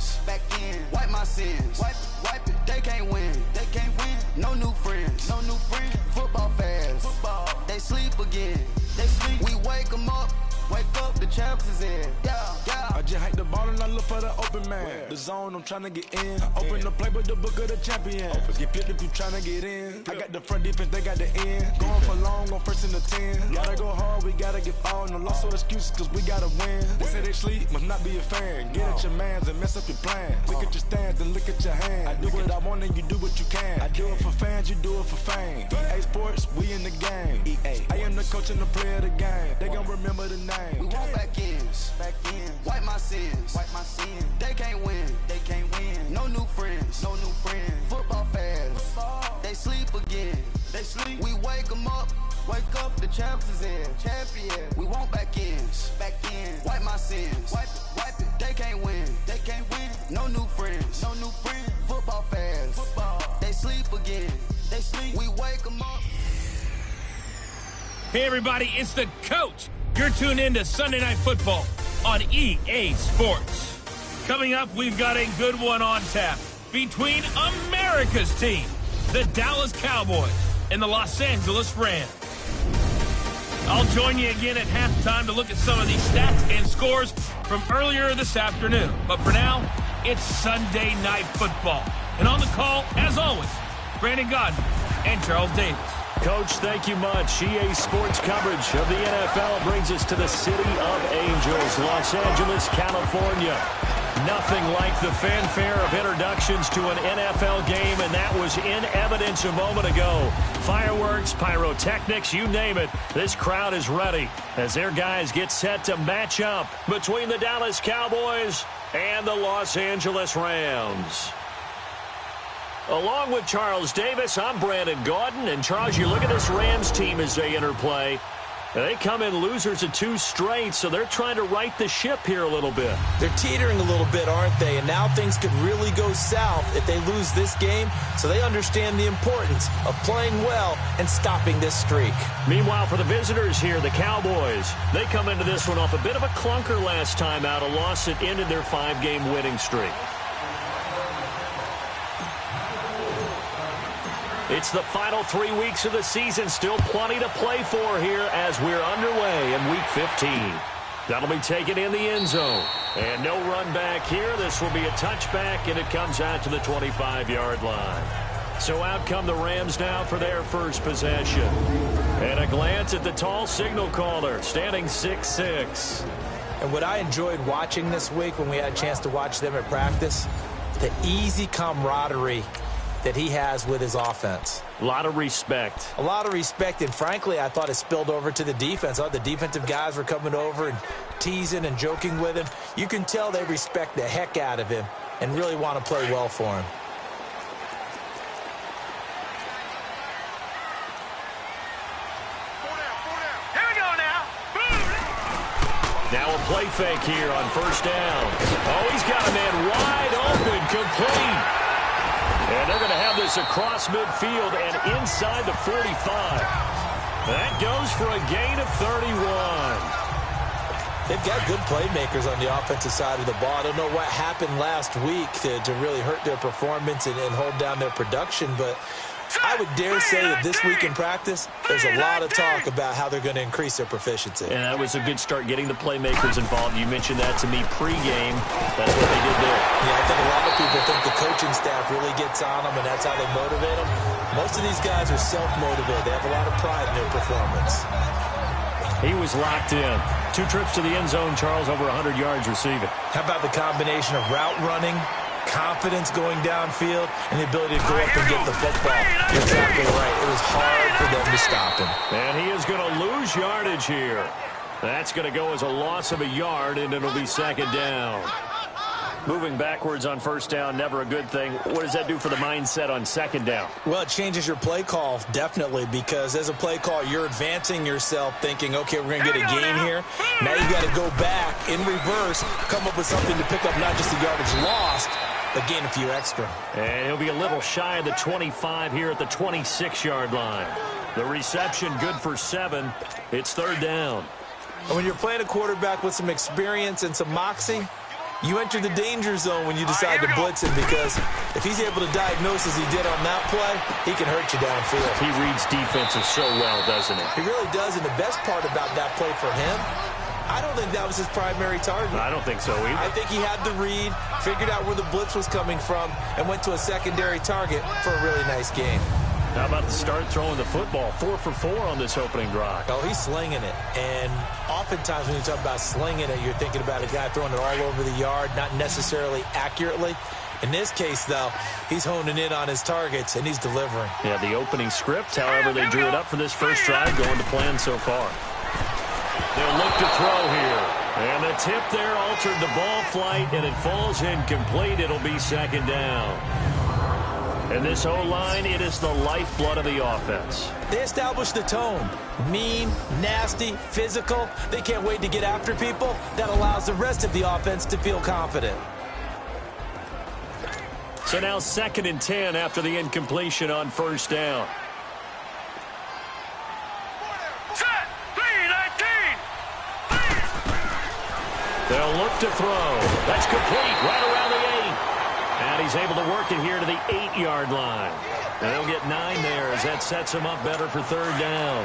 ins. Back in. Wipe my sins. Wipe it. They can't win. No new friends. Football fans. They sleep again. We wake them up. Wake up, the champs is in. Yeah. I just hike the ball and I look for the open man. Where? The zone, I'm trying to get in. Open the play with the book of the champion. Get flipped if you trying to get in. I got the front defense, they got the end. Going for long on first and the 10. Gotta go hard, we gotta give all. No loss or excuses, cause we gotta win. They say they sleep, must not be a fan. Get at your mans and mess up your plans. Look at your stands and look at your hands. I do what I want and you do what you can. I do it for fans, you do it for fame. EA Sports, we in the game. I am the coach and the player of the game. They gon' remember the name. We want back ins. Wipe my sins. They can't win. No new friends. Football fans. They sleep again. We wake them up. Wake up, the champs is in. Champion. We want back ins. Wipe my sins. Wipe it. They can't win. No new friends. Football fans. They sleep again. We wake them up. Hey everybody, it's the coach. You're tuned in to Sunday Night Football on EA Sports. Coming up, we've got a good one on tap between America's team, the Dallas Cowboys, and the Los Angeles Rams. I'll join you again at halftime to look at some of these stats and scores from earlier this afternoon. But for now, it's Sunday Night Football. And on the call, as always, Brandon Godden and Charles Davis. Coach, thank you much. EA Sports coverage of the NFL brings us to the City of Angels, Los Angeles, California. Nothing like the fanfare of introductions to an NFL game, and that was in evidence a moment ago. Fireworks, pyrotechnics, you name it. This crowd is ready as their guys get set to match up between the Dallas Cowboys and the Los Angeles Rams. Along with Charles Davis, I'm Brandon Gaudin. And Charles, you look at this Rams team as they interplay. They come in losers of 2 straight, so they're trying to right the ship here a little bit. They're teetering a little bit, aren't they? And now things could really go south if they lose this game. So they understand the importance of playing well and stopping this streak. Meanwhile, for the visitors here, the Cowboys, they come into this one off a bit of a clunker last time out, a loss that ended their 5-game winning streak. It's the final 3 weeks of the season. Still plenty to play for here as we're underway in Week 15. That'll be taken in the end zone. And no run back here. This will be a touchback, and it comes out to the 25-yard line. So out come the Rams now for their first possession. And a glance at the tall signal caller, standing 6'6". And what I enjoyed watching this week when we had a chance to watch them at practice, the easy camaraderie that he has with his offense. A lot of respect. A lot of respect, and frankly, I thought it spilled over to the defense. The defensive guys were coming over and teasing and joking with him. You can tell they respect the heck out of him and really want to play well for him. Here we go now. Now a play fake here on first down. Oh, he's got a man wide open, complete. And they're going to have this across midfield and inside the 45. That goes for a gain of 31. They've got good playmakers on the offensive side of the ball. I don't know what happened last week to really hurt their performance and hold down their production, but I would dare say that this week in practice, there's a lot of talk about how they're going to increase their proficiency. And that was a good start getting the playmakers involved. You mentioned that to me pregame. That's what they did there. Yeah, I think a lot of people think the coaching staff really gets on them, and that's how they motivate them. Most of these guys are self-motivated. They have a lot of pride in their performance. He was locked in. 2 trips to the end zone, Charles, over 100 yards receiving. How about the combination of route running, confidence going downfield, and the ability to go up and get the football? You're exactly right. It was hard for them to stop him. And he is going to lose yardage here. That's going to go as a loss of a yard, and it'll be second down. Moving backwards on first down, never a good thing. What does that do for the mindset on second down? Well, it changes your play call, definitely, because as a play call, you're advancing yourself thinking, okay, we're going to get a gain here. Now you got to go back in reverse, come up with something to pick up not just the yardage lost, but gain a few extra. And he'll be a little shy of the 25 here at the 26-yard line. The reception good for 7. It's third down. And when you're playing a quarterback with some experience and some moxie, you enter the danger zone when you decide to blitz him, because if he's able to diagnose as he did on that play, he can hurt you downfield. He reads defenses so well, doesn't he? He really does, and the best part about that play for him, I don't think that was his primary target. I don't think so either. I think he had the read, figured out where the blitz was coming from, and went to a secondary target for a really nice game. How about the start throwing the football? 4 for 4 on this opening drive. Oh, he's slinging it. And oftentimes when you talk about slinging it, you're thinking about a guy throwing it all over the yard, not necessarily accurately. In this case, though, he's honing in on his targets, and he's delivering. Yeah, the opening script, however they drew it up for this first drive, going to plan so far. They'll look to throw here. And the tip there altered the ball flight, and it falls incomplete. It'll be second down. And this O-line, it is the lifeblood of the offense. They establish the tone. Mean, nasty, physical. They can't wait to get after people. That allows the rest of the offense to feel confident. So now 2nd and 10 after the incompletion on first down. Set. 3-19. They'll look to throw. That's complete right around the 8. And he's able to work it here to the 8-yard line. And they'll get 9 there as that sets him up better for third down.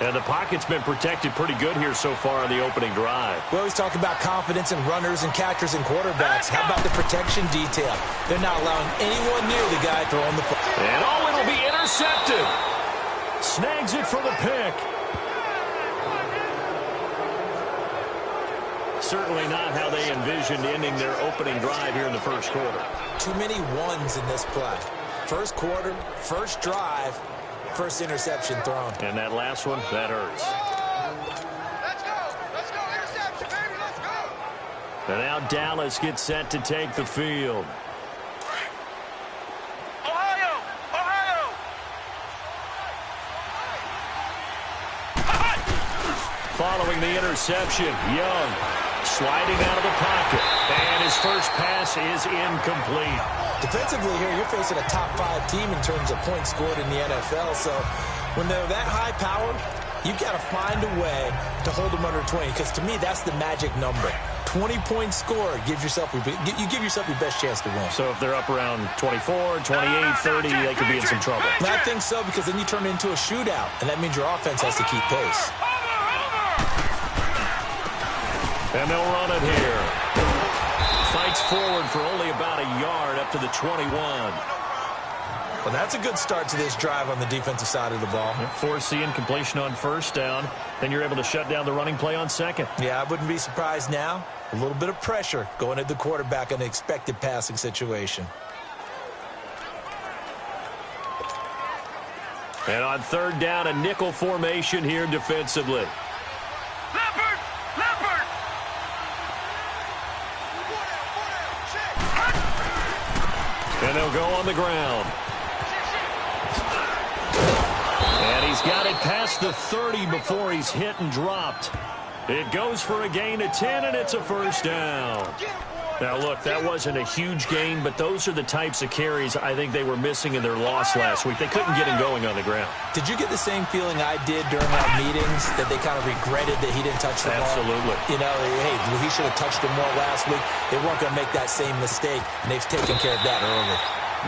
And the pocket's been protected pretty good here so far on the opening drive. We always talk about confidence in runners and catchers and quarterbacks. How about the protection detail? They're not allowing anyone near the guy throwing the ball. And it'll be intercepted. Snags it for the pick. Certainly not how they envisioned ending their opening drive here in the first quarter. Too many ones in this play. First quarter, first drive, first interception thrown. And that last one, that hurts. Let's go, interception, baby, let's go. And now Dallas gets set to take the field. Ohio. Following the interception, Young sliding out of the pocket. And his first pass is incomplete. Defensively here, you're facing a top 5 team in terms of points scored in the NFL. So when they're that high powered, you got to find a way to hold them under 20. Because to me, that's the magic number. 20 points scored gives yourself you give yourself your best chance to win. So if they're up around 24, 28, 30, they could be in some trouble. And I think so, because then you turn it into a shootout, and that means your offense has to keep pace. And they'll run it here. Fights forward for only about a yard up to the 21. Well, that's a good start to this drive on the defensive side of the ball. Force the incompletion on first down. Then you're able to shut down the running play on second. Yeah, I wouldn't be surprised now. A little bit of pressure going at the quarterback in an expected passing situation. And on third down, a nickel formation here defensively. Leopard. And they'll go on the ground. And he's got it past the 30 before he's hit and dropped. It goes for a gain of 10, and it's a first down. Now, look, that wasn't a huge gain, but those are the types of carries I think they were missing in their loss last week. They couldn't get him going on the ground. Did you get the same feeling I did during our meetings, that they kind of regretted that he didn't touch the ball? Absolutely. You know, hey, he should have touched it more last week. They weren't going to make that same mistake, and they've taken care of that early.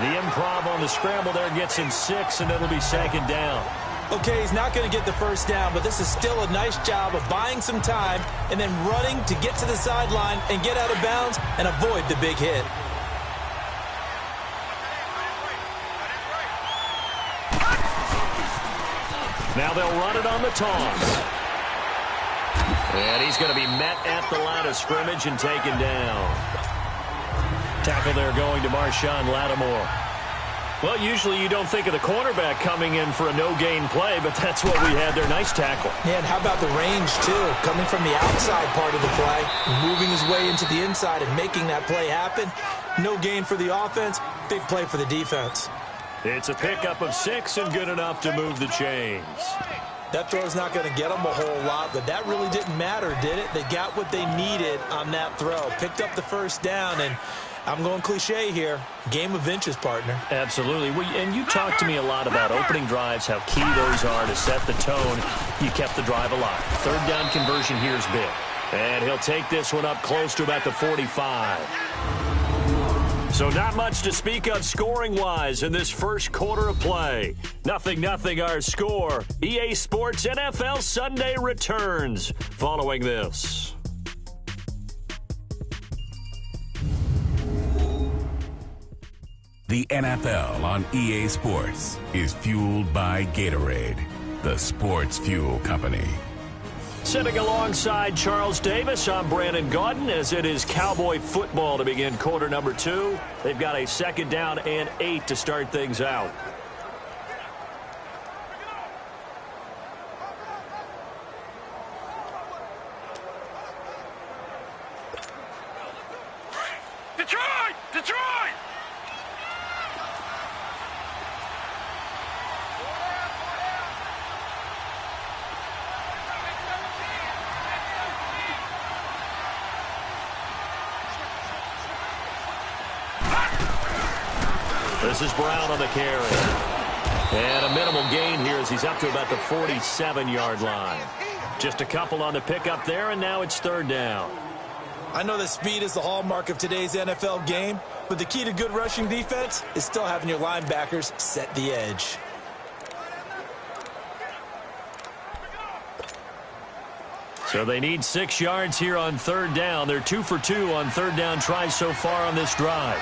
The improv on the scramble there gets him 6, and it'll be second down. Okay, he's not going to get the first down, but this is still a nice job of buying some time and then running to get to the sideline and get out of bounds and avoid the big hit. Now they'll run it on the toss. And he's going to be met at the line of scrimmage and taken down. Tackle there going to Marshawn Lattimore. Well, usually you don't think of the cornerback coming in for a no-gain play, but that's what we had there. Nice tackle. Yeah, and how about the range, too? Coming from the outside part of the play, moving his way into the inside and making that play happen. No gain for the offense, big play for the defense. It's a pickup of 6 and good enough to move the chains. That throw's not going to get them a whole lot, but that really didn't matter, did it? They got what they needed on that throw. Picked up the first down, and I'm going cliche here. Game of inches, partner. Absolutely. And you talked to me a lot about opening drives, how key those are to set the tone. You kept the drive alive. Third down conversion here is big. And he'll take this one up close to about the 45. So not much to speak of scoring-wise in this first quarter of play. 0-0 our score. EA Sports NFL Sunday returns following this. The NFL on EA Sports is fueled by Gatorade, the sports fuel company. Sitting alongside Charles Davis, I'm Brandon Gaudin, as it is Cowboy football to begin quarter number 2. They've got a 2nd down and 8 to start things out. Detroit! Detroit! This is Brown on the carry. And a minimal gain here as he's up to about the 47-yard line. Just a couple on the pickup there, and now it's 3rd down. I know that speed is the hallmark of today's NFL game, but the key to good rushing defense is still having your linebackers set the edge. So they need 6 yards here on 3rd down. They're 2 for 2 on 3rd down tries so far on this drive.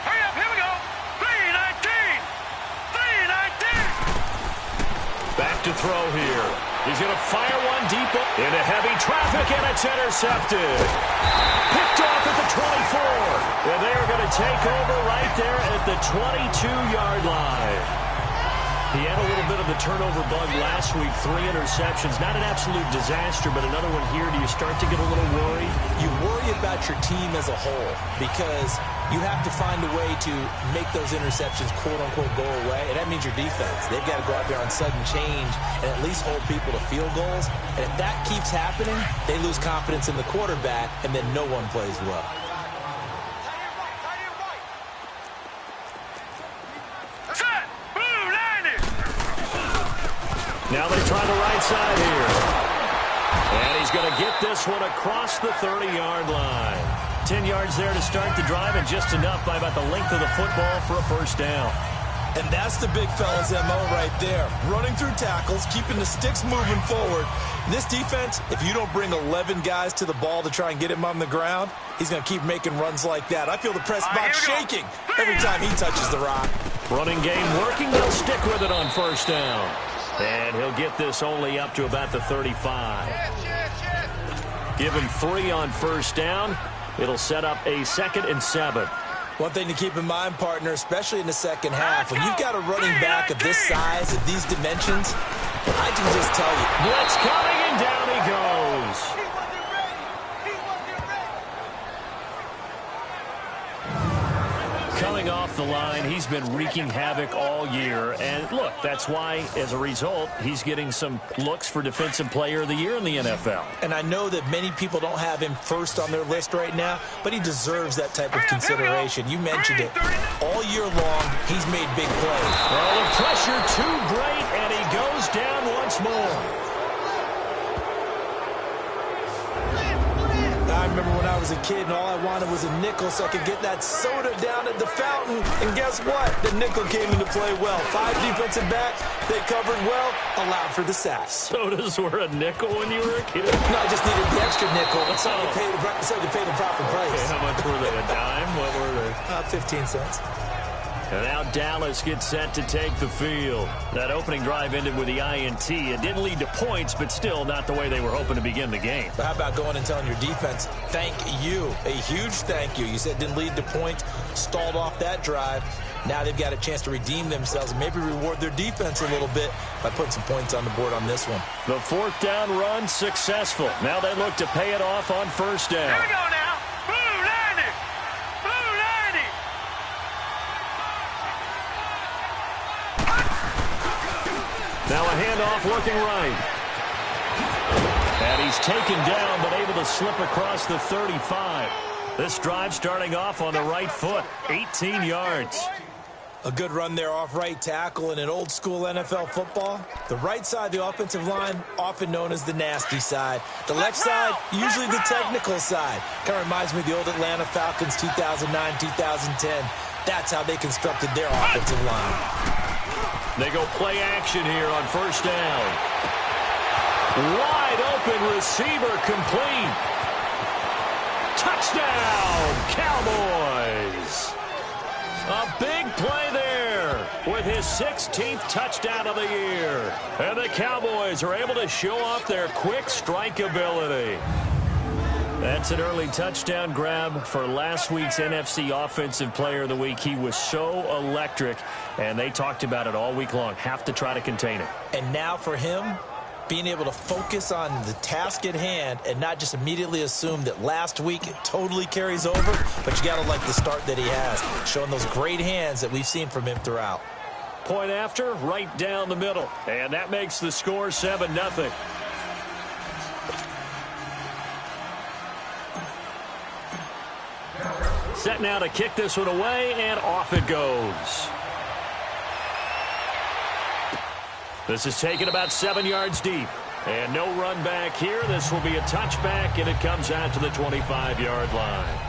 Hurry up, here we go! 3-19! 3-19! Back to throw here. He's going to fire one deep into heavy traffic, and it's intercepted. Picked off at the 24. And they're going to take over right there at the 22-yard line. He had a little bit of the turnover bug last week, 3 interceptions. Not an absolute disaster, but another one here. Do you start to get a little worried? You worry about your team as a whole because you have to find a way to make those interceptions, quote-unquote, go away, and that means your defense. They've got to go out there on sudden change and at least hold people to field goals. And if that keeps happening, they lose confidence in the quarterback, and then no one plays well. Now they try the right side here. And he's going to get this one across the 30-yard line. 10 yards there to start the drive, and just enough by about the length of the football for a 1st down. And that's the big fella's MO right there. Running through tackles, keeping the sticks moving forward. This defense, if you don't bring 11 guys to the ball to try and get him on the ground, he's going to keep making runs like that. I feel the press box shaking every time he touches the rock. Running game working. They'll stick with it on 1st down. And he'll get this only up to about the 35. Give him 3 on 1st down. It'll set up a 2nd and 7. One thing to keep in mind, partner, especially in the second half, when you've got a running back of this size, of these dimensions, I can just tell you. Blitz coming, and down he goes. Coming off the line, he's been wreaking havoc all year. And look, that's why, as a result, he's getting some looks for Defensive Player of the Year in the NFL. And I know that many people don't have him first on their list right now, but he deserves that type of consideration. You mentioned it. All year long, he's made big plays. Well, the pressure too great, and he goes down once more. I remember when I was a kid and all I wanted was a nickel so I could get that soda down at the fountain. And guess what? The nickel came into play well. 5 defensive backs, they covered well, allowed for the sack. Sodas were a nickel when you were a kid? No, I just needed the extra nickel so I could pay the proper price. Okay, how much were they? A dime? What were they? 15 cents. And now Dallas gets set to take the field. That opening drive ended with the INT. It didn't lead to points, but still not the way they were hoping to begin the game. But how about going and telling your defense, thank you, a huge thank you. You said it didn't lead to points, stalled off that drive. Now they've got a chance to redeem themselves and maybe reward their defense a little bit by putting some points on the board on this one. The 4th down run successful. Now they look to pay it off on 1st down. Here we go now. Now a handoff looking right. And he's taken down, but able to slip across the 35. This drive starting off on the right foot, 18 yards. A good run there off right tackle in an old-school NFL football. The right side, the offensive line, often known as the nasty side. The left side, usually the technical side. Kind of reminds me of the old Atlanta Falcons 2009-2010. That's how they constructed their offensive line. They go play action here on first down. Wide open receiver complete. Touchdown, Cowboys. A big play there with his 16th touchdown of the year. And the Cowboys are able to show off their quick strike ability. That's an early touchdown grab for last week's NFC Offensive Player of the Week. He was so electric, and they talked about it all week long. Have to try to contain it. And now for him, being able to focus on the task at hand and not just immediately assume that last week it totally carries over, but you got to like the start that he has, showing those great hands that we've seen from him throughout. Point after, right down the middle, and that makes the score 7-0. Set now to kick this one away, and off it goes. This is taken about 7 yards deep. And no run back here. This will be a touchback, and it comes out to the 25-yard line.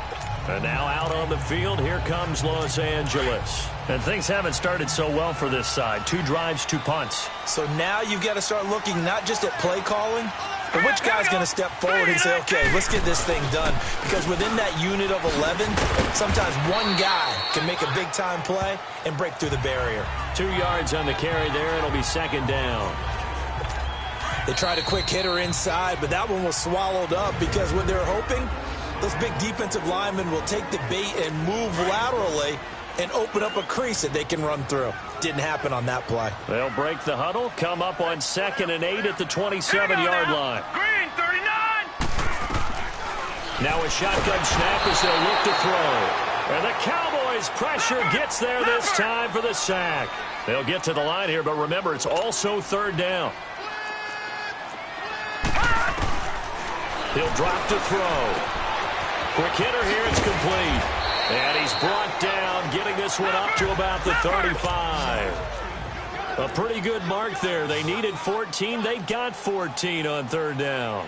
And now out on the field, here comes Los Angeles. And things haven't started so well for this side. 2 drives, 2 punts. So now you've got to start looking not just at play calling, but which guy's going to step forward and say, okay, let's get this thing done. Because within that unit of 11, sometimes one guy can make a big-time play and break through the barrier. 2 yards on the carry there. It'll be second down. They tried a quick hitter inside, but that one was swallowed up because what they're hoping, those big defensive linemen will take the bait and move laterally and open up a crease that they can run through. Didn't happen on that play. They'll break the huddle, come up on 2nd and 8 at the 27-yard line. Green, 39! Now a shotgun snap as they'll look to throw. And the Cowboys' pressure gets there this time for the sack. They'll get to the line here, but remember, it's also 3rd down. He'll drop to throw. Quick hitter here, it's complete. And he's brought down, getting this one up to about the 35. A pretty good mark there. They needed 14. They got 14 on 3rd down.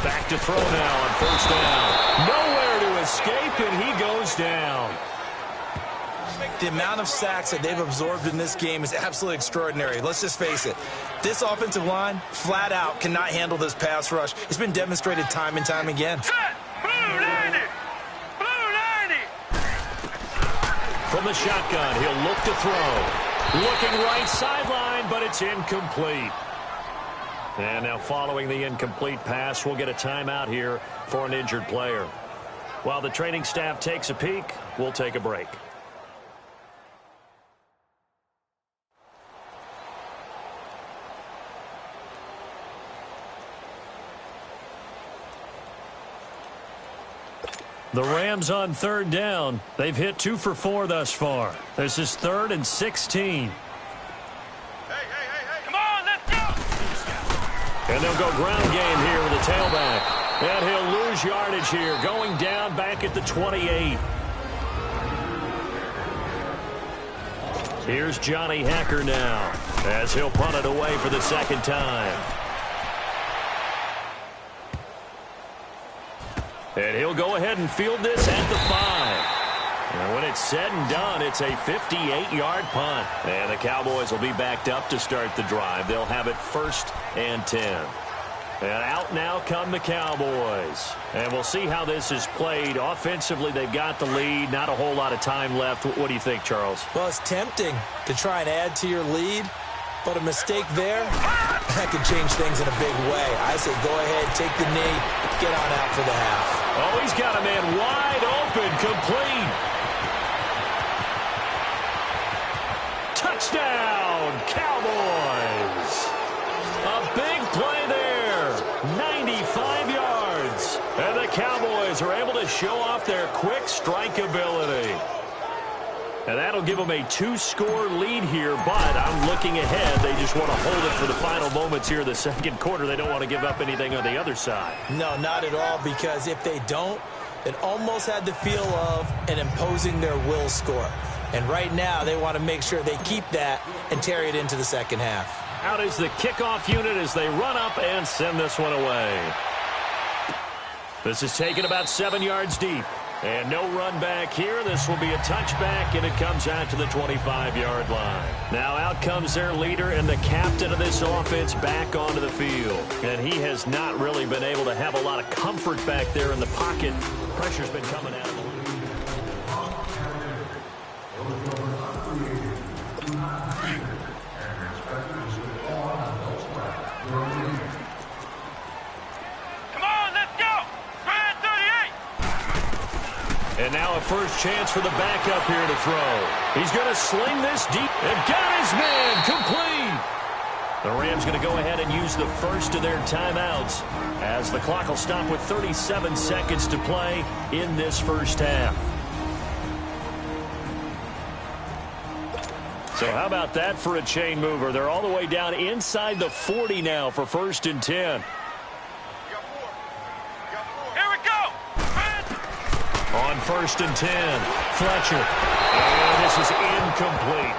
Back to throw now on 1st down. Nowhere to escape, and he goes down. The amount of sacks that they've absorbed in this game is absolutely extraordinary. Let's just face it. This offensive line, flat out, cannot handle this pass rush. It's been demonstrated time and time again. Blue 90! Blue 90! From the shotgun, he'll look to throw. Looking right sideline, but it's incomplete. And now following the incomplete pass, we'll get a timeout here for an injured player. While the training staff takes a peek, we'll take a break. The Rams on 3rd down. They've hit 2 for 4 thus far. This is 3rd and 16. Come on, let's go! And they'll go ground game here with the tailback. And he'll lose yardage here, going down back at the 28. Here's Johnny Hecker now, as he'll punt it away for the 2nd time. And he'll go ahead and field this at the 5. And when it's said and done, it's a 58-yard punt. And the Cowboys will be backed up to start the drive. They'll have it 1st and 10. And out now come the Cowboys. And we'll see how this is played. Offensively, they've got the lead. Not a whole lot of time left. What do you think, Charles? Well, it's tempting to try and add to your lead, but a mistake there, that could change things in a big way. I say go ahead, take the knee, get on out for the half. Oh, he's got a man wide open, complete. Touchdown, Cowboys. A big play there, 95 yards. And the Cowboys are able to show off their quick strike ability. And that'll give them a 2-score lead here, but I'm looking ahead. They just want to hold it for the final moments here in the 2nd quarter. They don't want to give up anything on the other side. No, not at all, because if they don't, it almost had the feel of an imposing their will score. And right now, they want to make sure they keep that and carry it into the second half. Out is the kickoff unit as they run up and send this one away. This is taken about 7 yards deep. And no run back here. This will be a touchback, and it comes out to the 25-yard line. Now out comes their leader and the captain of this offense back onto the field. And he has not really been able to have a lot of comfort back there in the pocket. Pressure's been coming out of the And now a first chance for the backup here to throw. He's going to sling this deep and got his man complete. The Rams going to go ahead and use the first of their timeouts as the clock will stop with 37 seconds to play in this first half. So how about that for a chain mover? They're all the way down inside the 40 now for 1st and 10. On 1st and 10, Fletcher. And this is incomplete.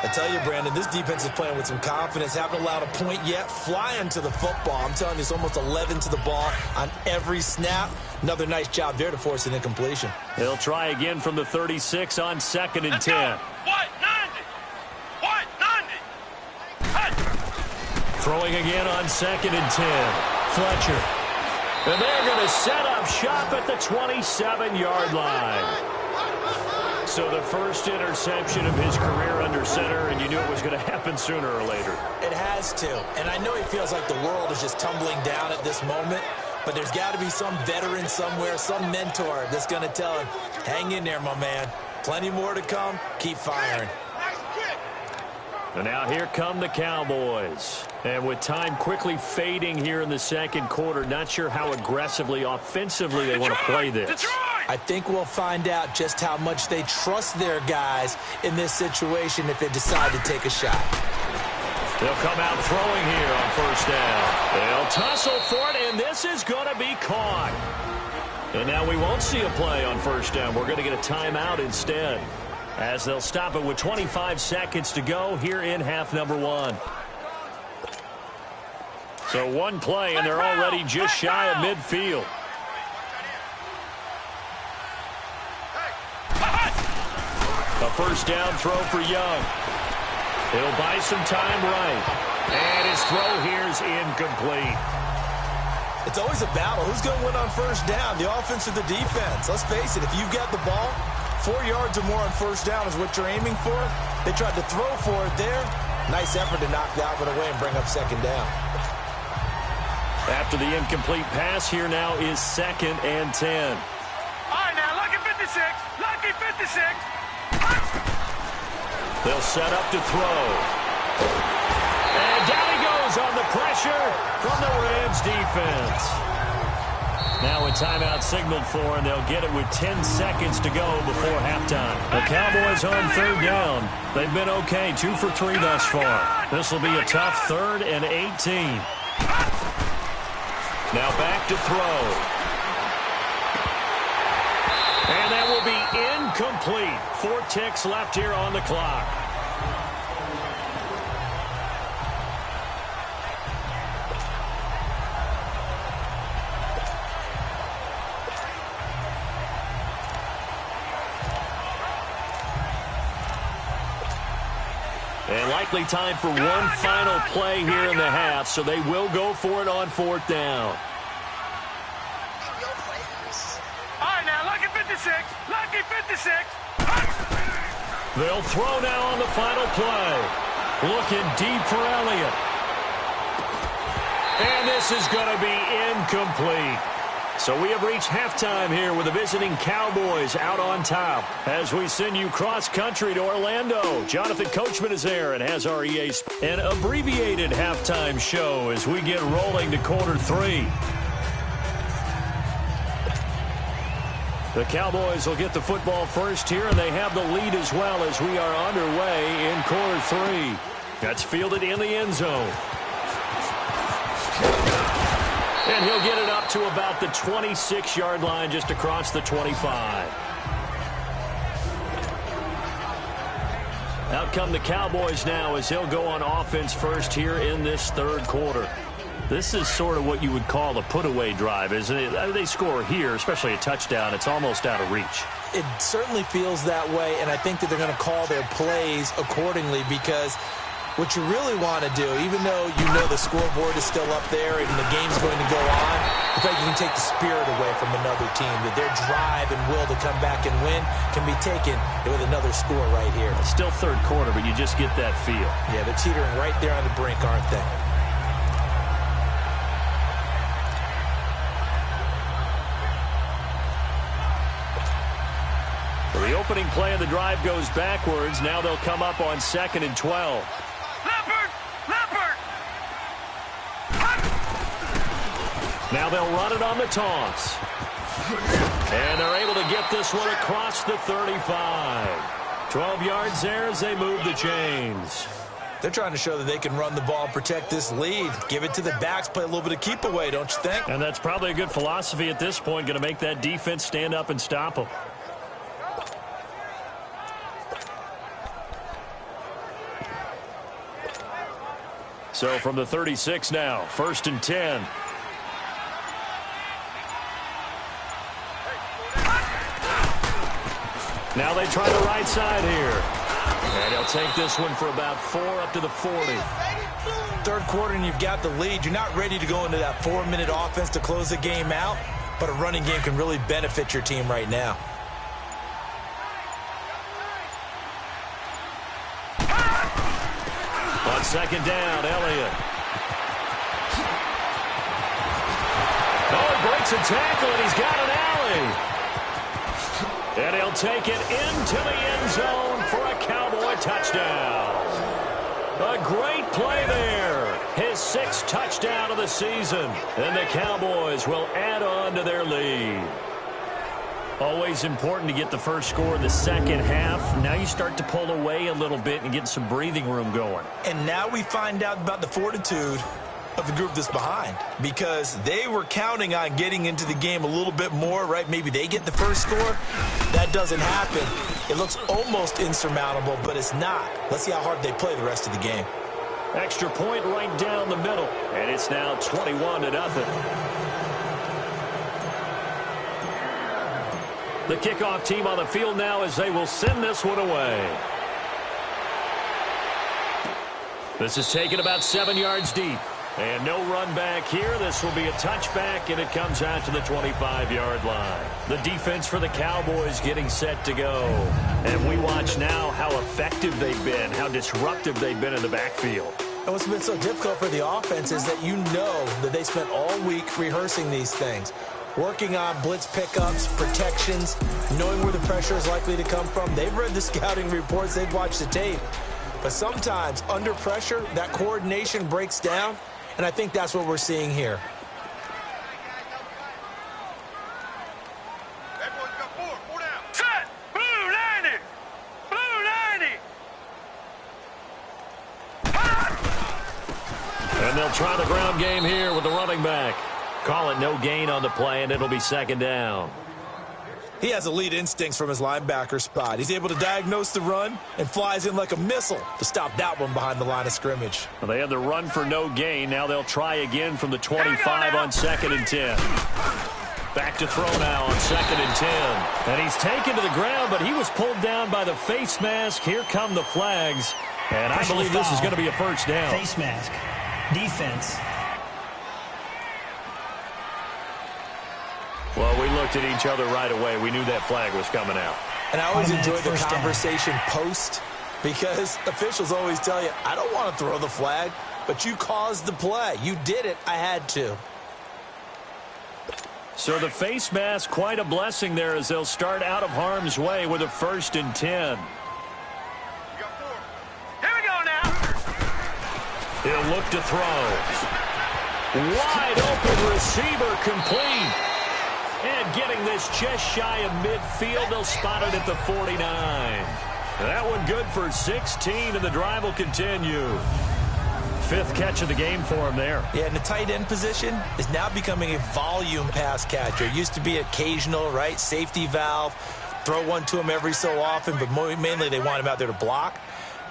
I tell you, Brandon, this defense is playing with some confidence. Haven't allowed a point yet. Flying to the football. I'm telling you, it's almost 11 to the ball on every snap. Another nice job there to force an incompletion. They'll try again from the 36 on 2nd and 10. Throwing again on 2nd and 10. Fletcher. And they're going to set up shop at the 27-yard line. So the first interception of his career under center, and you knew it was going to happen sooner or later. It has to. And I know he feels like the world is just tumbling down at this moment, but there's got to be some veteran somewhere, some mentor that's going to tell him, hang in there, my man. Plenty more to come. Keep firing. And now here come the Cowboys. And with time quickly fading here in the second quarter, not sure how aggressively, offensively they want to play this. I think we'll find out just how much they trust their guys in this situation if they decide to take a shot. They'll come out throwing here on 1st down. They'll tussle for it, and this is going to be caught. And now we won't see a play on 1st down. We're going to get a timeout instead, as they'll stop it with 25 seconds to go here in half number 1. So one play, and they're already just shy of midfield. A 1st down throw for Young. He'll buy some time right. And his throw here is incomplete. It's always a battle. Who's going to win on 1st down, the offense or the defense? Let's face it, if you've got the ball, 4 yards or more on 1st down is what you're aiming for. They tried to throw for it there. Nice effort to knock that one away and bring up 2nd down. After the incomplete pass, here now is 2nd and 10. All right, now, lucky 56. Lucky 56. They'll set up to throw. And down he goes on the pressure from the Rams defense. Now a timeout signaled for, and they'll get it with 10 seconds to go before halftime. The Cowboys on 3rd down. They've been okay, 2 for 3 thus far. This will be a tough 3rd and 18. Now back to throw. And that will be incomplete. 4 ticks left here on the clock. And likely time for one final play here in the half, so they will go for it on 4th down. All right, now, lucky 56. Lucky 56. They'll throw now on the final play. Looking deep for Elliott. And this is going to be incomplete. So we have reached halftime here with the visiting Cowboys out on top. As we send you cross-country to Orlando, Jonathan Coachman is there and has our an abbreviated halftime show as we get rolling to quarter 3. The Cowboys will get the football first here, and they have the lead as well as we are underway in quarter 3. That's fielded in the end zone. And he'll get it up to about the 26-yard line, just across the 25. Out come the Cowboys now as he'll go on offense first here in this third quarter. This is sort of what you would call a put-away drive, isn't it? They score here, especially a touchdown. It's almost out of reach. It certainly feels that way, and I think that they're going to call their plays accordingly, because what you really want to do, even though you know the scoreboard is still up there and the game's going to go on, I think you can take the spirit away from another team, that their drive and will to come back and win can be taken with another score right here. It's still third quarter, but you just get that feel. Yeah, they're teetering right there on the brink, aren't they? The opening play of the drive goes backwards. Now they'll come up on 2nd and 12. Leopard! Now they'll run it on the toss. And they're able to get this one across the 35. 12 yards there as they move the chains. They're trying to show that they can run the ball and protect this lead. Give it to the backs, play a little bit of keep away, don't you think? And that's probably a good philosophy at this point, going to make that defense stand up and stop them. So from the 36 now, 1st and 10. Now they try the right side here. And he'll take this one for about 4 up to the 40. Third quarter and you've got the lead. You're not ready to go into that 4-minute offense to close the game out, but a running game can really benefit your team right now. On 2nd down, Elliott. Oh, he breaks a tackle, and he's got an alley. And he'll take it into the end zone for a Cowboy touchdown. A great play there. His 6th touchdown of the season. And the Cowboys will add on to their lead. Always important to get the first score in the second half. Now you start to pull away a little bit and get some breathing room going. And now we find out about the fortitude of the group that's behind, because they were counting on getting into the game a little bit more, right? Maybe they get the first score. That doesn't happen. It looks almost insurmountable, but it's not. Let's see how hard they play the rest of the game. Extra point right down the middle, and it's now 21-0. The kickoff team on the field now as they will send this one away. This is taken about 7 yards deep. And no run back here. This will be a touchback, and it comes out to the 25-yard line. The defense for the Cowboys getting set to go. And we watch now how effective they've been, how disruptive they've been in the backfield. And what's been so difficult for the offense is that you know that they spent all week rehearsing these things, working on blitz pickups, protections, knowing where the pressure is likely to come from. They've read the scouting reports. They've watched the tape. But sometimes, under pressure, that coordination breaks down. And I think that's what we're seeing here. Set! Blue 90! Blue 90! And they'll try the ground game here with the running back. Call it no gain on the play, and it'll be 2nd down. He has elite instincts from his linebacker spot. He's able to diagnose the run and flies in like a missile to stop that one behind the line of scrimmage. Well, they had the run for no gain. Now they'll try again from the 25 on 2nd and 10. Back to throw now on 2nd and 10. And he's taken to the ground, but he was pulled down by the face mask. Here come the flags. And I believe this is going to be a first down. Face mask. Defense. Well, we looked at each other right away. We knew that flag was coming out. And I always enjoy the conversation post, because officials always tell you, I don't want to throw the flag, but you caused the play. You did it. I had to. So the face mask, quite a blessing there as they'll start out of harm's way with a 1st and 10. Here we go now. He'll look to throw. Wide open receiver complete. And getting this just shy of midfield, they'll spot it at the 49. That one good for 16, and the drive will continue. fifth catch of the game for him there. Yeah, and the tight end position is now becoming a volume pass catcher. It used to be occasional, right? Safety valve, throw one to him every so often, but mainly they want him out there to block.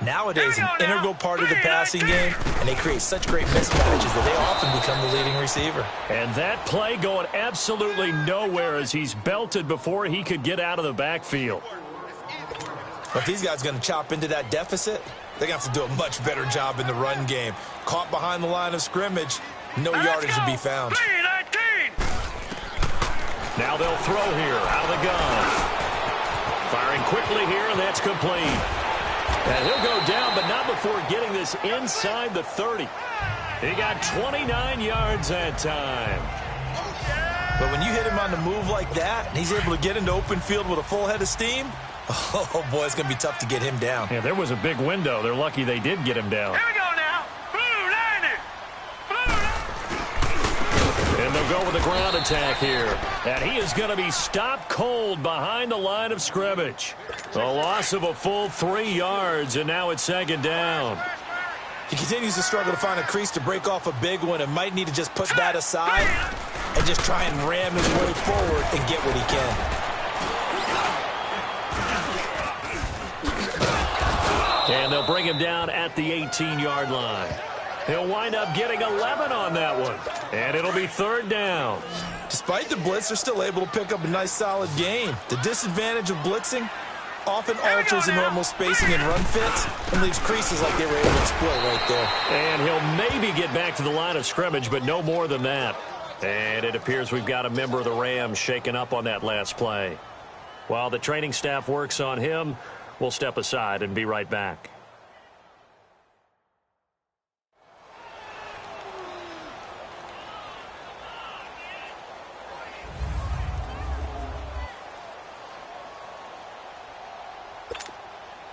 Nowadays, an integral part of the passing game, and they create such great mismatches that they often become the leading receiver. And that play going absolutely nowhere as he's belted before he could get out of the backfield. If these guys are going to chop into that deficit, they're going to have to do a much better job in the run game. Caught behind the line of scrimmage, no yardage to be found. Now they'll throw here out of the gun. Firing quickly here, and that's complete. And he'll go down, but not before getting this inside the 30. He got 29 yards that time. But when you hit him on the move like that, and he's able to get into open field with a full head of steam, oh, boy, it's going to be tough to get him down. Yeah, there was a big window. They're lucky they did get him down. Here we go now. Blue liner. And they'll go with a ground attack here. And he is going to be stopped cold behind the line of scrimmage. A loss of a full 3 yards, and now it's second down. He continues to struggle to find a crease to break off a big one and might need to just put that aside and just try and ram his way forward and get what he can. And they'll bring him down at the 18-yard line. He'll wind up getting 11 on that one. And it'll be third down. Despite the blitz, they're still able to pick up a nice, solid gain. The disadvantage of blitzing often alters the normal spacing and run fits and leaves creases like they were able to exploit right there. And he'll maybe get back to the line of scrimmage, but no more than that. And it appears we've got a member of the Rams shaken up on that last play. While the training staff works on him, we'll step aside and be right back.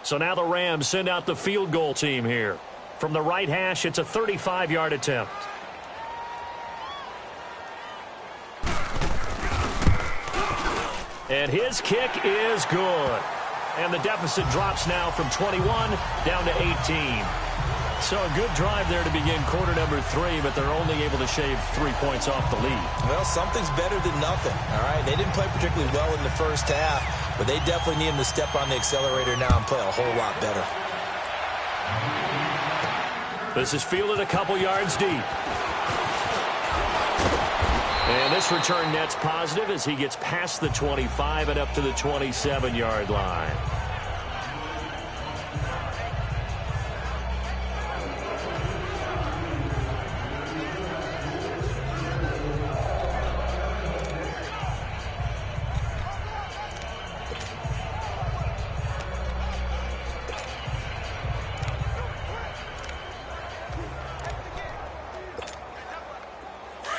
So now the Rams send out the field goal team here. From the right hash, it's a 35-yard attempt. And his kick is good. And the deficit drops now from 21 down to 18. So a good drive there to begin quarter number 3, but they're only able to shave 3 points off the lead. Well, something's better than nothing, all right? They didn't play particularly well in the first half, but they definitely need him to step on the accelerator now and play a whole lot better. This is fielded a couple yards deep. And this return net's positive as he gets past the 25 and up to the 27-yard line.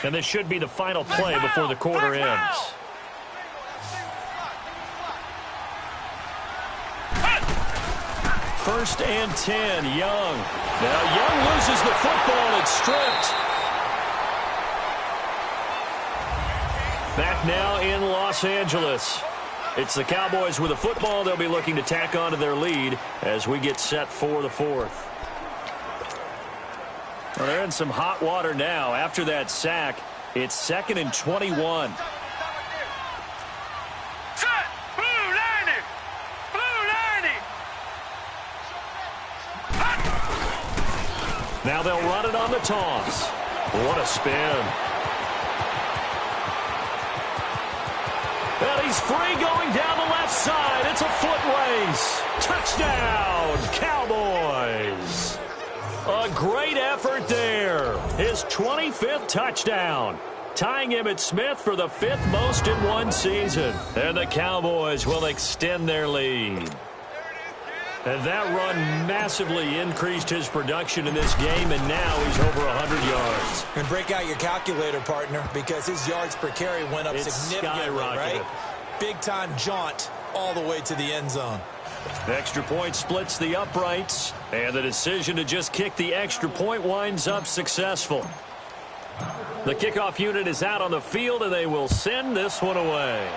And this should be the final play before the quarter ends. First and 10, Young. Now Young loses the football. It's stripped. Back now in Los Angeles. It's the Cowboys with the football. They'll be looking to tack on to their lead as we get set for the fourth. Well, they're in some hot water now. After that sack, it's 2nd and 21. Set. Blue lining. Blue lining. Now they'll run it on the toss. What a spin. And he's free going down the left side. It's a foot race. Touchdown, Cowboys. A great effort there. His 25th touchdown. Tying Emmitt Smith for the 5th most in one season. And the Cowboys will extend their lead. And that run massively increased his production in this game, and now he's over 100 yards. And break out your calculator, partner, because his yards per carry went up significantly, right? Big-time jaunt all the way to the end zone. Extra point splits the uprights, and the decision to just kick the extra point winds up successful. The kickoff unit is out on the field, and they will send this one away.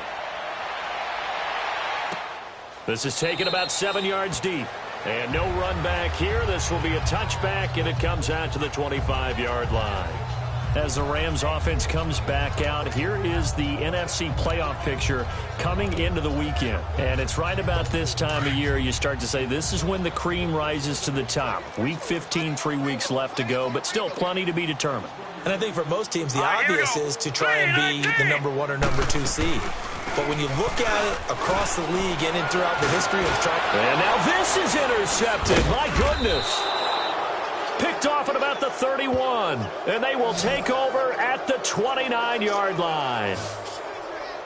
This is taken about 7 yards deep. And no run back here. This will be a touchback, and it comes out to the 25-yard line. As the Rams offense comes back out, here is the NFC playoff picture coming into the weekend. And it's right about this time of year you start to say this is when the cream rises to the top. Week 15, 3 weeks left to go, but still plenty to be determined. And I think for most teams, the obvious is to try and be the number 1 or number 2 seed. But when you look at it across the league and throughout the history of trying... And now this is intercepted. My goodness. Picked off at about the 31. And they will take over at the 29-yard line.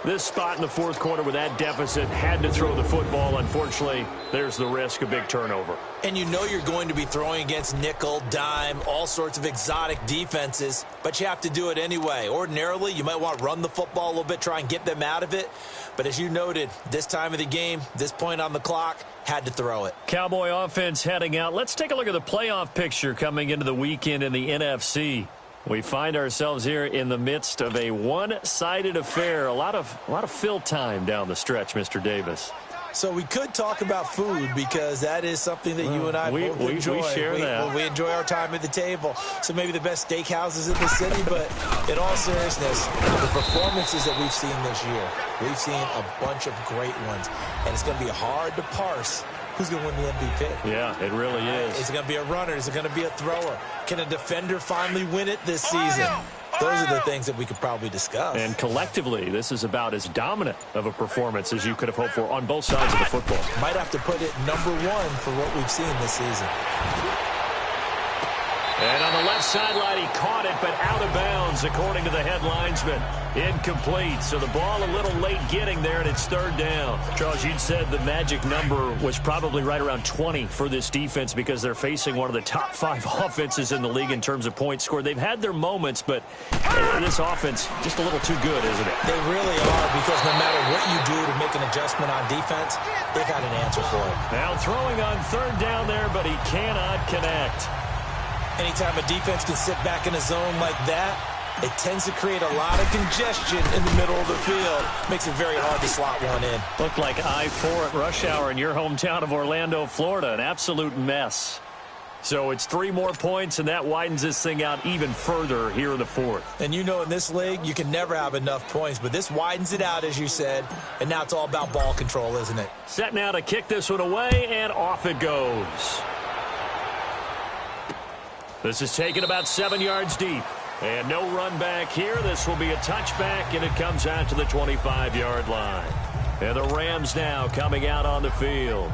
This spot in the fourth quarter with that deficit had to throw the football. Unfortunately, there's the risk of big turnover. And you know you're going to be throwing against nickel, dime, all sorts of exotic defenses, but you have to do it anyway. Ordinarily, you might want to run the football a little bit, try and get them out of it. But as you noted, this time of the game, this point on the clock, had to throw it. Cowboy offense heading out. Let's take a look at the playoff picture coming into the weekend in the NFC. We find ourselves here in the midst of a one-sided affair. A lot of fill time down the stretch, Mr. Davis. So we could talk about food because that is something that you and I both enjoy. We share that. We enjoy our time at the table. So maybe the best steakhouses in the city, but in all seriousness, the performances that we've seen this year, we've seen a bunch of great ones. And it's going to be hard to parse who's going to win the MVP. Yeah, it really is. Is it going to be a runner? Is it going to be a thrower? Can a defender finally win it this season? Those are the things that we could probably discuss. And collectively, this is about as dominant of a performance as you could have hoped for on both sides of the football. Might have to put it number 1 for what we've seen this season. And on the left sideline, he caught it, but out of bounds, according to the head linesman. Incomplete, so the ball a little late getting there, and it's third down. Charles, you'd said the magic number was probably right around 20 for this defense because they're facing one of the top 5 offenses in the league in terms of points scored. They've had their moments, but this offense just a little too good, isn't it? They really are, because no matter what you do to make an adjustment on defense, they've got an answer for it. Now throwing on third down there, but he cannot connect. Anytime a defense can sit back in a zone like that, it tends to create a lot of congestion in the middle of the field. Makes it very hard to slot one in. Looked like I-4 at rush hour in your hometown of Orlando, Florida. An absolute mess. So it's 3 more points, and that widens this thing out even further here in the fourth. And you know in this league, you can never have enough points, but this widens it out, as you said, and now it's all about ball control, isn't it? Set now to kick this one away, and off it goes. This is taken about 7 yards deep. And no run back here. This will be a touchback, and it comes out to the 25-yard line. And the Rams now coming out on the field.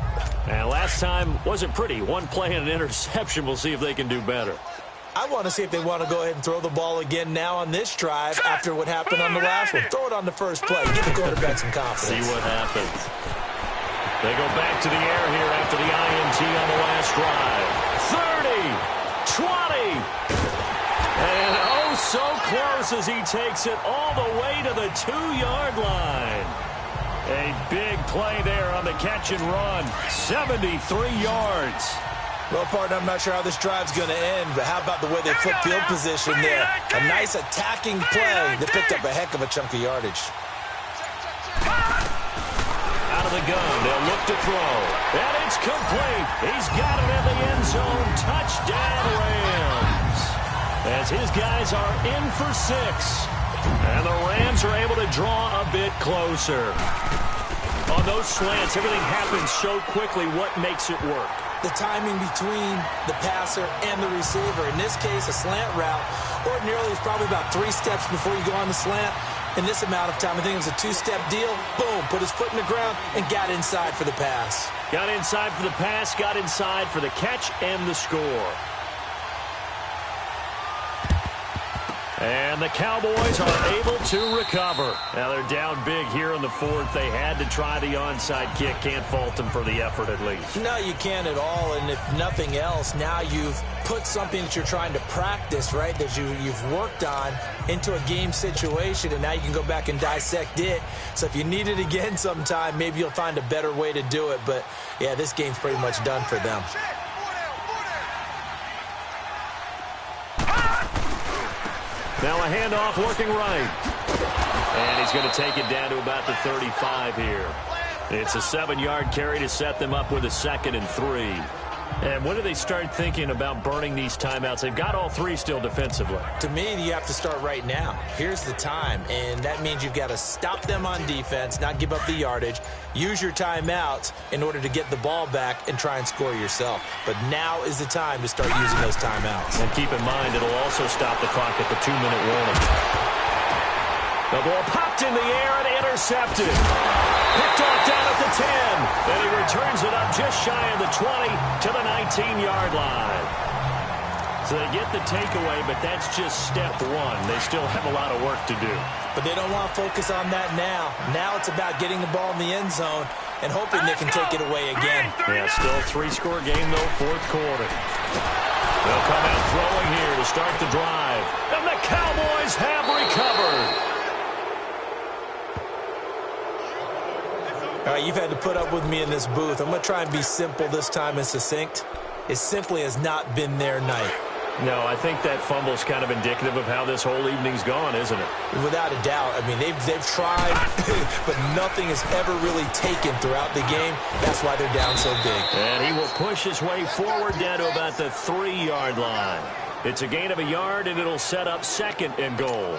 And last time wasn't pretty. One play and an interception. We'll see if they can do better. I want to see if they want to go ahead and throw the ball again now on this drive after what happened on the last one. Throw it on the first play. Give the quarterback some confidence. See what happens. They go back to the air here after the INT on the last drive. 30. 20. And oh, so close as he takes it all the way to the 2-yard line. A big play there on the catch and run. 73 yards. Well, partner, I'm not sure how this drive's going to end, but how about the way they flip field position there? A nice attacking play that picked up a heck of a chunk of yardage. Out of the gun, they'll look to throw. And it's complete. He's got it in the end zone. Touchdown, Rams. As his guys are in for 6. And the Rams are able to draw a bit closer. On those slants, everything happens so quickly. What makes it work? The timing between the passer and the receiver. In this case, a slant route. Ordinarily, it's probably about 3 steps before you go on the slant. In this amount of time, I think it was a 2-step deal. Boom, put his foot in the ground and got inside for the pass. Got inside for the pass, got inside for the catch and the score. And the Cowboys are able to recover. Now they're down big here in the fourth. They had to try the onside kick. Can't fault them for the effort at least. No, you can't at all. And if nothing else, now you've put something that you're trying to practice, right, that you've worked on into a game situation, and now you can go back and dissect it. So if you need it again sometime, maybe you'll find a better way to do it. But, yeah, this game's pretty much done for them. Now a handoff working right. And he's going to take it down to about the 35 here. It's a 7-yard carry to set them up with a 2nd and 3. And when do they start thinking about burning these timeouts? They've got all 3 still defensively. To me, you have to start right now. Here's the time, and that means you've got to stop them on defense, not give up the yardage, use your timeouts in order to get the ball back and try and score yourself. But now is the time to start using those timeouts. And keep in mind, it'll also stop the clock at the 2-minute warning. The ball popped in the air and intercepted. Picked off down at the 10. And he returns it up just shy of the 20 to the 19-yard line. So they get the takeaway, but that's just step 1. They still have a lot of work to do. But they don't want to focus on that now. Now it's about getting the ball in the end zone and hoping they can take it away again. Yeah, still a 3-score game, though, 4th quarter. They'll come out throwing here to start the drive. And the Cowboys have recovered. All right, you've had to put up with me in this booth. I'm going to try and be simple this time and succinct. It simply has not been their night. No, I think that fumble's kind of indicative of how this whole evening's gone, isn't it? Without a doubt. I mean, they've tried, but nothing has ever really taken throughout the game. That's why they're down so big. And he will push his way forward down to about the 3-yard line. It's a gain of a yard, and it'll set up 2nd and goal.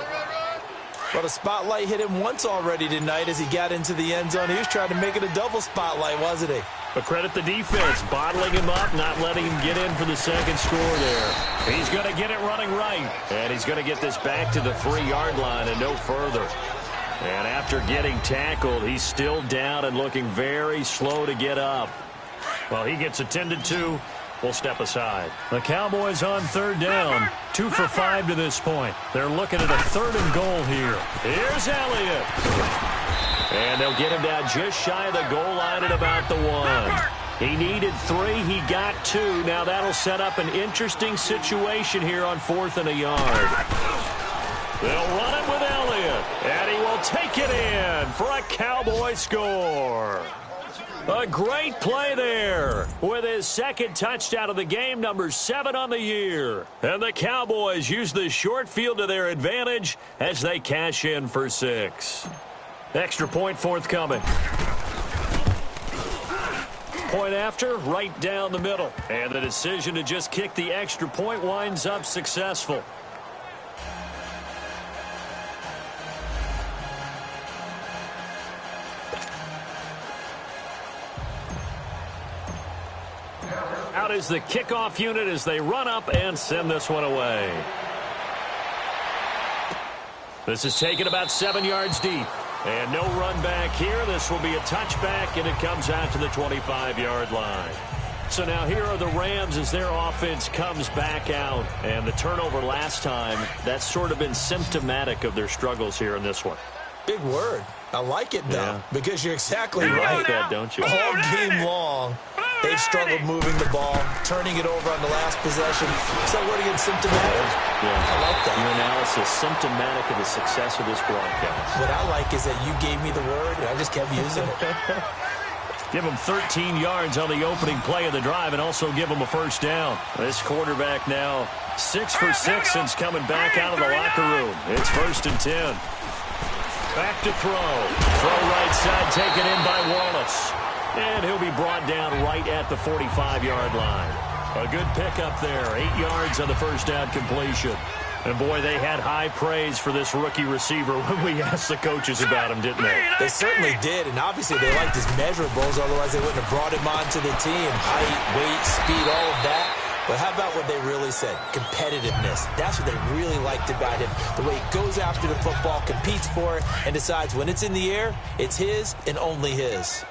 Well, the spotlight hit him once already tonight as he got into the end zone. He was trying to make it a double spotlight, wasn't he? But credit the defense, bottling him up, not letting him get in for the 2nd score there. He's going to get it running right. And he's going to get this back to the 3-yard line and no further. And after getting tackled, he's still down and looking very slow to get up. Well, he gets attended to. We'll step aside. The Cowboys on 3rd down. 2 for 5 to this point. They're looking at a 3rd and goal here. Here's Elliott. And they'll get him down just shy of the goal line at about the 1. He needed 3. He got 2. Now that'll set up an interesting situation here on 4th and a yard. They'll run it with Elliott. And he will take it in for a Cowboy score. A great play there with his 2nd touchdown of the game, number 7 on the year. And the Cowboys use the short field to their advantage as they cash in for 6. Extra point forthcoming. Point after, right down the middle. And the decision to just kick the extra point winds up successful. Out is the kickoff unit as they run up and send this one away. This is taken about 7 yards deep. And no run back here. This will be a touchback, and it comes out to the 25-yard line. So now here are the Rams as their offense comes back out. And the turnover last time, that's sort of been symptomatic of their struggles here in this one. Big word. I like it, though, because you're exactly You right. like that, don't you? All game long, they've struggled moving the ball, turning it over on the last possession. So what again, symptomatic? Yeah. I like that. Your analysis symptomatic of the success of this broadcast. What I like is that you gave me the word, and I just kept using it. Give them 13 yards on the opening play of the drive and also give them a 1st down. This quarterback now 6 for 6 since coming back out of the locker room. It's 1st and 10. Back to throw. Throw right side taken in by Wallace. And he'll be brought down right at the 45-yard line. A good pickup there. 8 yards on the 1st down completion. And, boy, they had high praise for this rookie receiver when we asked the coaches about him, didn't they? They certainly did, and obviously they liked his measurables. Otherwise, they wouldn't have brought him onto the team. Height, weight, speed, all of that. But how about what they really said? Competitiveness. That's what they really liked about him. The way he goes after the football, competes for it, and decides when it's in the air, it's his and only his.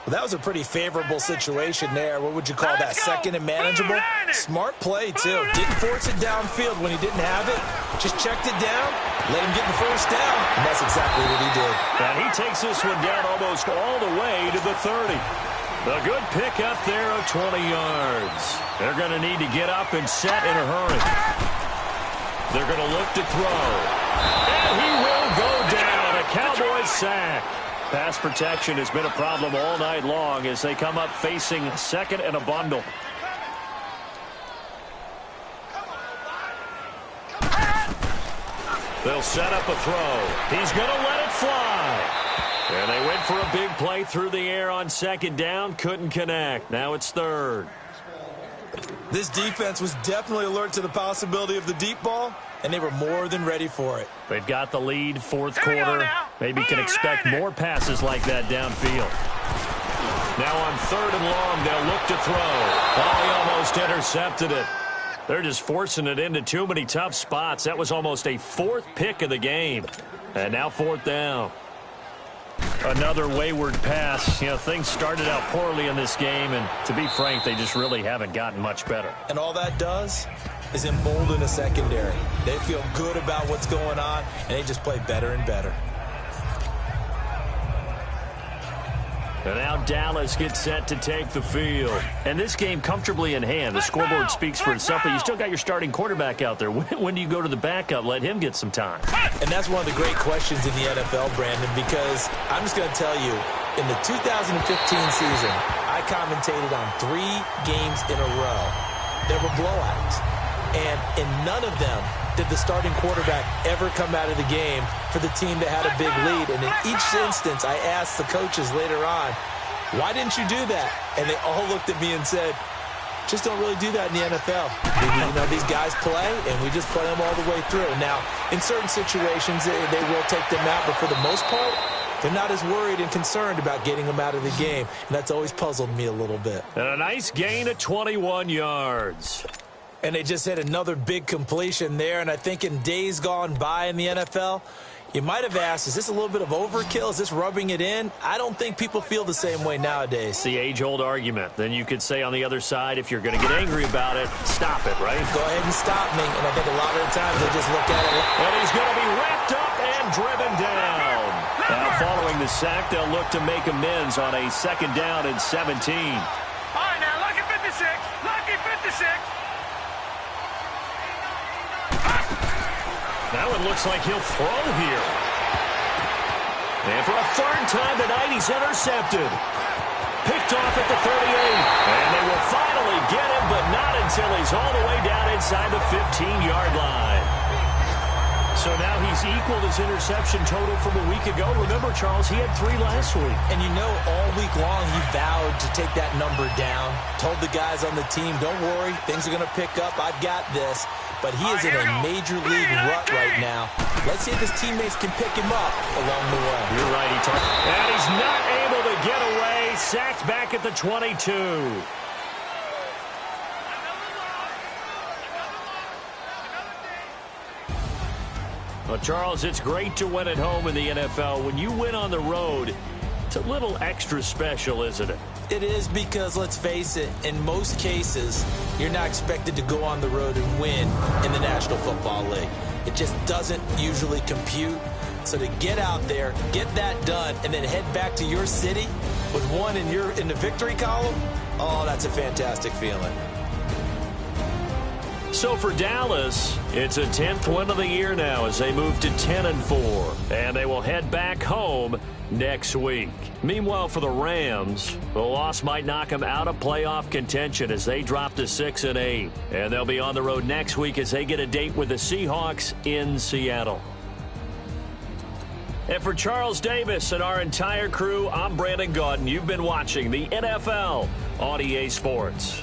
Well, that was a pretty favorable situation there. What would you call that? 2nd and manageable? Smart play, too. Didn't force it downfield when he didn't have it. Just checked it down, let him get the 1st down, and that's exactly what he did. And he takes this one down almost all the way to the 30. A good pickup there of 20 yards. They're going to need to get up and set in a hurry. They're going to look to throw. And he will go down. A Cowboys sack. Pass protection has been a problem all night long as they come up facing 2nd and a bundle. They'll set up a throw. He's going to let it fly. And they went for a big play through the air on second down. Couldn't connect. Now it's third. This defense was definitely alert to the possibility of the deep ball, and they were more than ready for it. They've got the lead, fourth quarter. Maybe can expect more passes like that downfield. Now on third and long, they'll look to throw. Oh, he almost intercepted it. They're just forcing it into too many tough spots. That was almost a fourth pick of the game. And now fourth down. Another wayward pass. You know, things started out poorly in this game, and to be frank, they just really haven't gotten much better. And all that does is embolden a secondary. They feel good about what's going on, and they just play better and better. And now Dallas gets set to take the field. And this game comfortably in hand. The scoreboard speaks for itself, but you still got your starting quarterback out there. When do you go to the backup? Let him get some time. And that's one of the great questions in the NFL, Brandon, because I'm just going to tell you, in the 2015 season, I commentated on 3 games in a row. There were blowouts. And in none of them did the starting quarterback ever come out of the game for the team that had a big lead. And in each instance, I asked the coaches later on, why didn't you do that? And they all looked at me and said, just don't really do that in the NFL. You know, these guys play, and we just play them all the way through. Now, in certain situations, they will take them out, but for the most part, they're not as worried and concerned about getting them out of the game. And that's always puzzled me a little bit. And a nice gain of 21 yards. And they just hit another big completion there. And I think in days gone by in the NFL, you might have asked, is this a little bit of overkill? Is this rubbing it in? I don't think people feel the same way nowadays. It's the age-old argument. Then you could say on the other side, if you're going to get angry about it, stop it, right? Go ahead and stop me. And I think a lot of the times they just look at it. And he's going to be wrapped up and driven down. Now following the sack, they'll look to make amends on a second down and 17. All right, now, lucky 56. Lucky 56. That one looks like he'll throw here. And for a third time tonight, he's intercepted. Picked off at the 38. And they will finally get him, but not until he's all the way down inside the 15-yard line. So now he's equaled his interception total from a week ago. Remember, Charles, he had 3 last week. And you know, all week long he vowed to take that number down. Told the guys on the team, don't worry, things are going to pick up. I've got this. But he is in a major league rut right now. Let's see if his teammates can pick him up along the way. You're right, and he's not able to get away. Sacked back at the 22. Well, Charles, it's great to win at home in the NFL. When you win on the road, it's a little extra special, isn't it? It is, because, let's face it, in most cases, you're not expected to go on the road and win in the National Football League. It just doesn't usually compute. So to get out there, get that done, and then head back to your city with one in the victory column, oh, that's a fantastic feeling. So for Dallas, it's a 10th win of the year now as they move to 10-4, and they will head back home next week. Meanwhile, for the Rams, the loss might knock them out of playoff contention as they drop to 6-8, and they'll be on the road next week as they get a date with the Seahawks in Seattle. And for Charles Davis and our entire crew, I'm Brandon Gaudin. You've been watching the NFL on EA Sports.